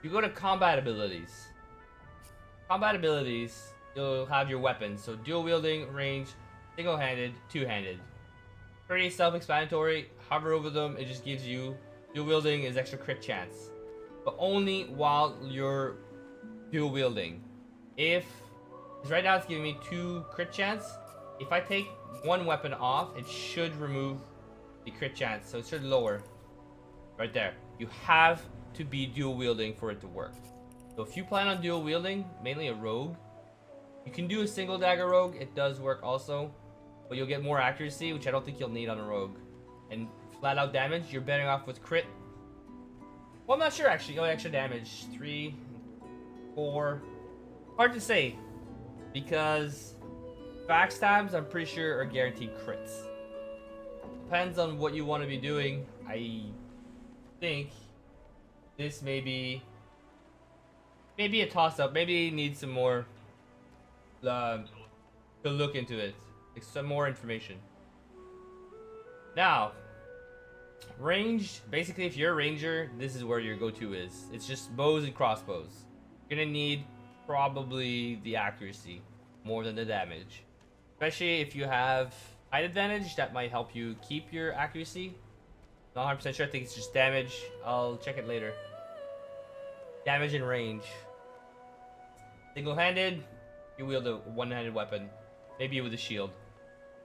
You go to combat abilities. Combat abilities, you'll have your weapons. So dual wielding, range, single-handed, two-handed. Pretty self-explanatory. Hover over them, it just gives you dual wielding is extra crit chance, but only while you're dual wielding. If because right now it's giving me 2 crit chance. If I take one weapon off, it should remove the crit chance, so it should lower. Right there. You have to be dual wielding for it to work. So if you plan on dual wielding, mainly a rogue, you can do a single dagger rogue. It does work also, but you'll get more accuracy, which I don't think you'll need on a rogue. And flat out damage, you're betting off with crit. Well, I'm not sure actually. Oh, extra damage. 3, 4. Hard to say, because backstabs I'm pretty sure are guaranteed crits. Depends on what you want to be doing. I think this may be maybe a toss-up. Maybe need some more to look into it. Like some more information. Now, range. Basically, if you're a ranger, this is where your go-to is. It's just bows and crossbows. You're gonna need probably the accuracy more than the damage. Especially if you have height advantage, that might help you keep your accuracy. Not 100% sure. I think it's just damage. I'll check it later. Damage and range. Single-handed, you wield a one-handed weapon, maybe with a shield,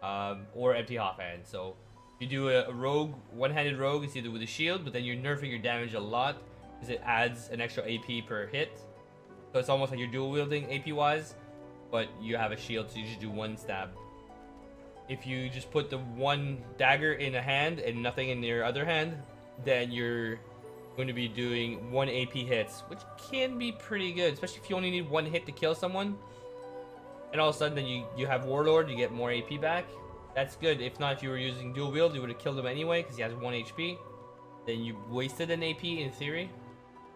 or empty offhand. So if you do a rogue, one-handed rogue, it's either with a shield, but then you're nerfing your damage a lot because it adds an extra AP per hit. So it's almost like you're dual wielding AP-wise, but you have a shield, so you just do one stab. If you just put the one dagger in a hand and nothing in your other hand, then you're going to be doing 1 AP hits, which can be pretty good, especially if you only need 1 hit to kill someone. And all of a sudden, then you have Warlord, you get more AP back. That's good. If not, if you were using dual wield, you would have killed him anyway because he has 1 HP. Then you wasted an AP in theory,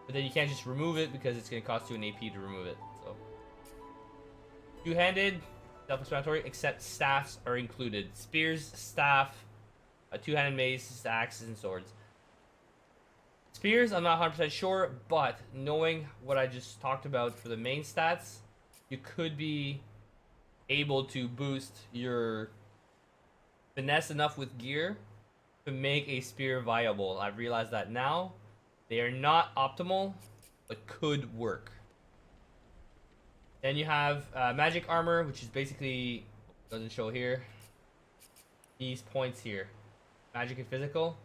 but then you can't just remove it because it's going to cost you an AP to remove it. So, two-handed. Self-explanatory, except staffs are included. Spears, staff, a two-handed mace, axes, and swords. Spears, I'm not 100% sure, but knowing what I just talked about for the main stats, you could be able to boost your finesse enough with gear to make a spear viable. I've realized that now. They are not optimal, but could work. Then you have magic armor, which is basically, doesn't show here, these points here. Magic and physical.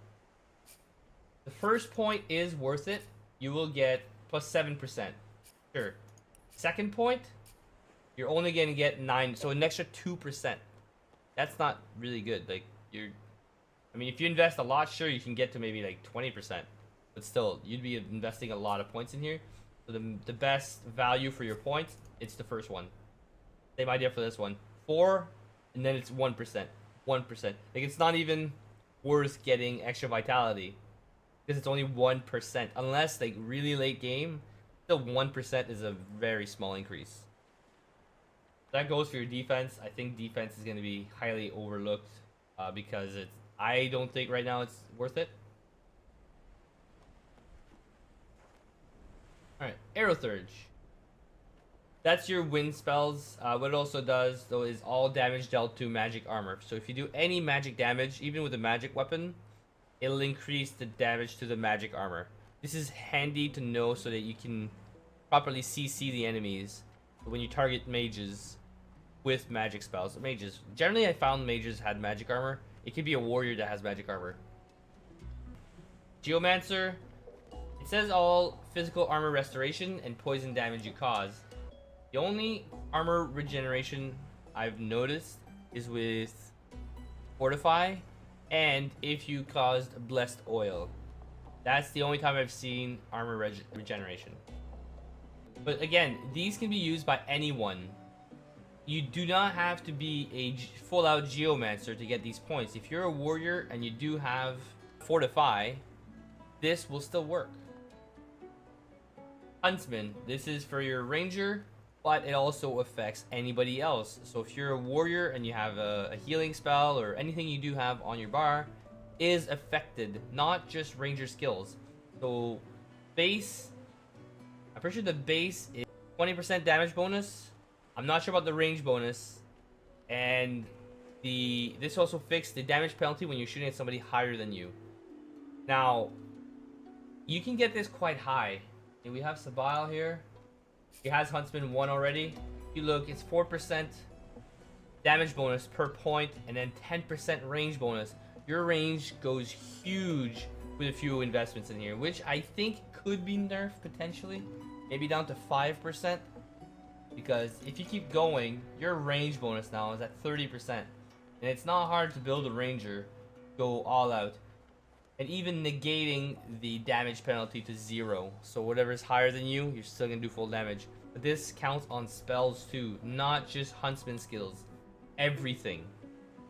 The first point is worth it. You will get plus 7%. Sure. Second point, you're only going to get 9, so an extra 2%. That's not really good. Like, I mean, if you invest a lot, sure, you can get to maybe like 20%. But still, you'd be investing a lot of points in here. So the best value for your points, it's the first one. Same idea for this one. 4, and then it's 1%. 1%. Like, it's not even worth getting extra vitality because it's only 1%. Unless, like, really late game, still 1% is a very small increase. That goes for your defense. I think defense is going to be highly overlooked because I don't think right now it's worth it. Alright, Arrow Surge. That's your wind spells. What it also does, though, is all damage dealt to magic armor. So if you do any magic damage, even with a magic weapon, it'll increase the damage to the magic armor. This is handy to know so that you can properly CC the enemies when you target mages with magic spells. Mages. Generally, I found mages had magic armor. It could be a warrior that has magic armor. Geomancer. It says all physical armor restoration and poison damage you cause. The only armor regeneration I've noticed is with Fortify and if you caused Blessed Oil. That's the only time I've seen armor regeneration. But again, these can be used by anyone. You do not have to be a full-out Geomancer to get these points. If you're a warrior and you do have Fortify, this will still work. Huntsman, this is for your ranger, but it also affects anybody else. So if you're a warrior and you have a healing spell or anything you do have on your bar is affected, not just ranger skills. So base pretty sure the base is 20% damage bonus. I'm not sure about the range bonus. And this also fixed the damage penalty when you're shooting at somebody higher than you. Now, you can get this quite high. Okay, we have Sabile here. He has Huntsman 1 already. You look, it's 4% damage bonus per point, and then 10% range bonus. Your range goes huge with a few investments in here, which I think could be nerfed potentially. Maybe down to 5%. Because if you keep going, your range bonus now is at 30%. And it's not hard to build a ranger, go all out. And even negating the damage penalty to 0. So whatever's higher than you, you're still going to do full damage. But this counts on spells too, not just huntsman skills. Everything.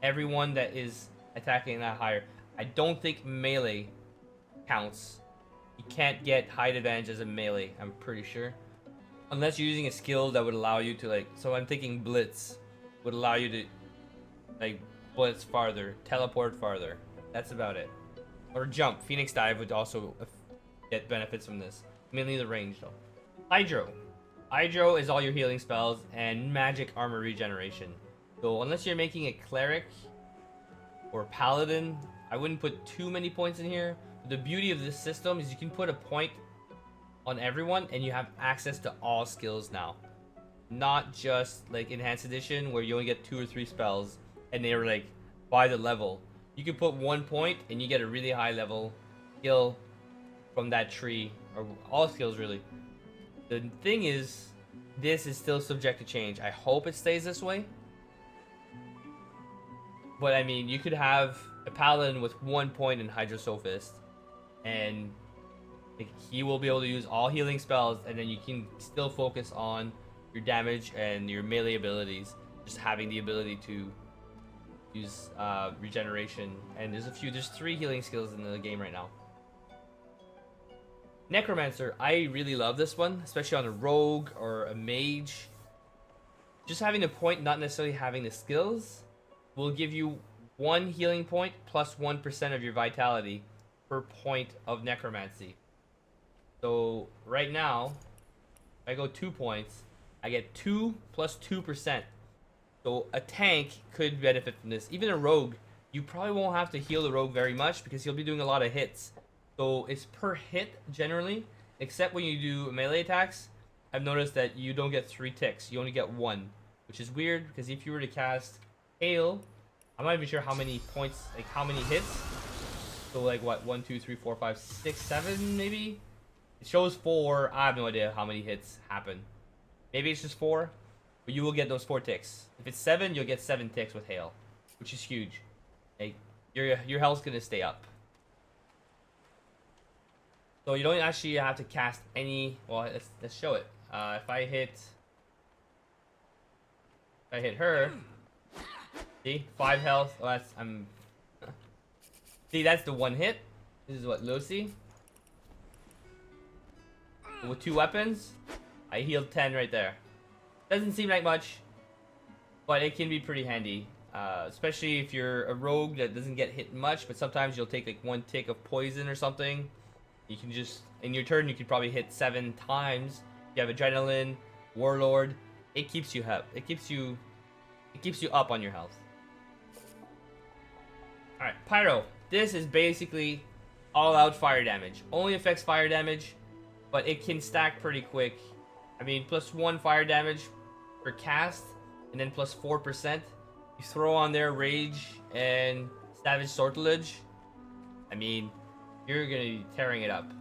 Everyone that is attacking that higher. I don't think melee counts. You can't get height advantage as a melee, I'm pretty sure. Unless you're using a skill that would allow you to, like, so I'm thinking blitz would allow you to, like, blitz farther, teleport farther. That's about it. Or jump. Phoenix dive would also get benefits from this. Mainly the range though. Hydro. Hydro is all your healing spells and magic armor regeneration. So unless you're making a cleric or paladin, I wouldn't put too many points in here. The beauty of this system is you can put a point on everyone and you have access to all skills now. Not just like Enhanced Edition where you only get 2 or 3 spells and they were like by the level. You can put 1 point and you get a really high level skill from that tree, or all skills really. The thing is, this is still subject to change. I hope it stays this way. But I mean, you could have a paladin with 1 point in Hydrosophist, and like, he will be able to use all healing spells, and then you can still focus on your damage and your melee abilities. Just having the ability to use regeneration, and there's 3 healing skills in the game right now. Necromancer, I really love this one, especially on a rogue or a mage. Just having a point, not necessarily having the skills, will give you 1 healing point plus 1% of your vitality per point of necromancy. So right now, if I go 2 points, I get 2 plus 2%. So a tank could benefit from this. Even a rogue, you probably won't have to heal the rogue very much because he'll be doing a lot of hits. So it's per hit generally, except when you do melee attacks. I've noticed that you don't get 3 ticks, you only get 1, which is weird because if you were to cast hail, I'm not even sure how many points, like how many hits. So like what, 1, 2, 3, 4, 5, 6, 7 maybe? It shows 4, I have no idea how many hits happen. Maybe it's just 4, but you will get those 4 ticks. If it's 7, you'll get 7 ticks with hail, which is huge. Like, your health's gonna stay up. So you don't actually have to cast any. Well, let's show it. If I hit her, see, 5 health. Oh, that's see, that's the 1 hit. This is what Lucy. With 2 weapons, I healed 10 right there. Doesn't seem like much, but it can be pretty handy. Especially if you're a rogue that doesn't get hit much, but sometimes you'll take like 1 tick of poison or something. You can just, in your turn, you could probably hit 7 times. You have Adrenaline, Warlord. It keeps you up. It keeps you up on your health. All right, Pyro. This is basically all-out fire damage. Only affects fire damage, but it can stack pretty quick. I mean, plus 1 fire damage per cast, and then plus 4%. You throw on there Rage and Savage Sortilege. I mean, you're gonna be tearing it up.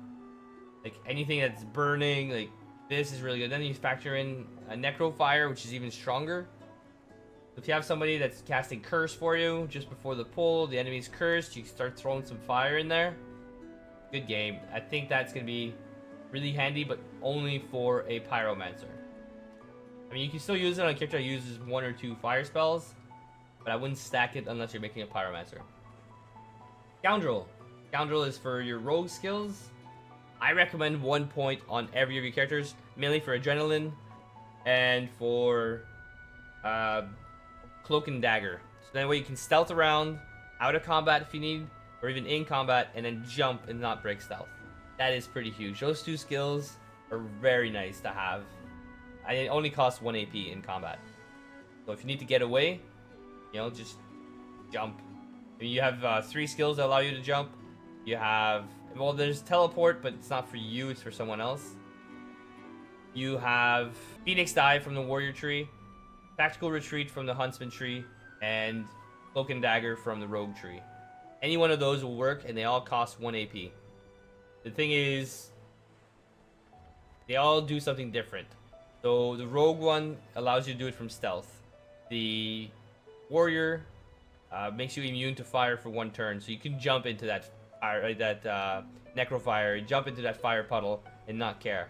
Like anything that's burning, like this is really good. Then you factor in a Necro Fire, which is even stronger. If you have somebody that's casting Curse for you just before the pull, the enemy's cursed, you start throwing some fire in there. Good game. I think that's gonna be really handy, but only for a Pyromancer. I mean, you can still use it on a character that uses 1 or 2 fire spells, but I wouldn't stack it unless you're making a Pyromancer. Scoundrel. Scoundrel is for your rogue skills. I recommend 1 point on every of your characters, mainly for Adrenaline and for Cloak and Dagger. So that way you can stealth around, out of combat if you need, or even in combat, and then jump and not break stealth. That is pretty huge. Those 2 skills are very nice to have. And it only costs 1 AP in combat. So if you need to get away, you know, just jump. I mean, you have 3 skills that allow you to jump. You have, well, there's teleport, but it's not for you, it's for someone else. You have Phoenix Dive from the Warrior tree, Tactical Retreat from the Huntsman tree, and Cloak and Dagger from the Rogue tree. Any one of those will work, and they all cost 1 AP. The thing is, they all do something different. So the Rogue one allows you to do it from stealth. The Warrior makes you immune to fire for 1 turn, so you can jump into that fire, Necro Fire, jump into that fire puddle and not care.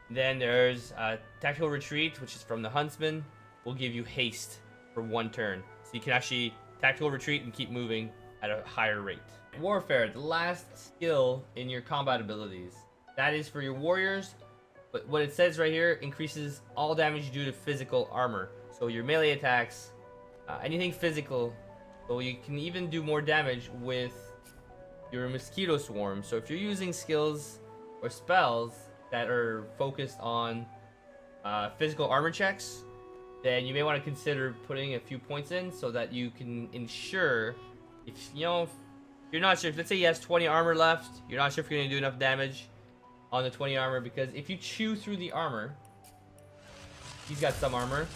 Then there's Tactical Retreat, which is from the Huntsman, will give you haste for 1 turn. So you can actually Tactical Retreat and keep moving at a higher rate. Warfare, the last skill in your combat abilities. That is for your warriors, but what it says right here, increases all damage due to physical armor. So your melee attacks, anything physical, so you can even do more damage with your mosquito swarm. So if you're using skills or spells that are focused on physical armor checks, then you may want to consider putting a few points in so that you can ensure, if you know, if you're not sure, if let's say he has 20 armor left, you're not sure if you're going to do enough damage on the 20 armor, because if you chew through the armor, he's got some armor,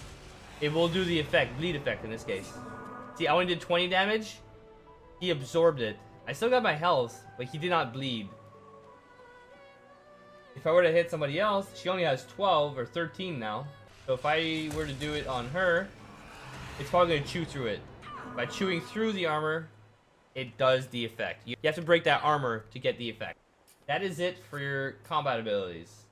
it will do the effect, bleed effect in this case. See, I only did 20 damage, he absorbed it. I still got my health, but he did not bleed. If I were to hit somebody else, she only has 12 or 13 now. So if I were to do it on her, it's probably going to chew through it. By chewing through the armor, it does the effect. You have to break that armor to get the effect. That is it for your combat abilities.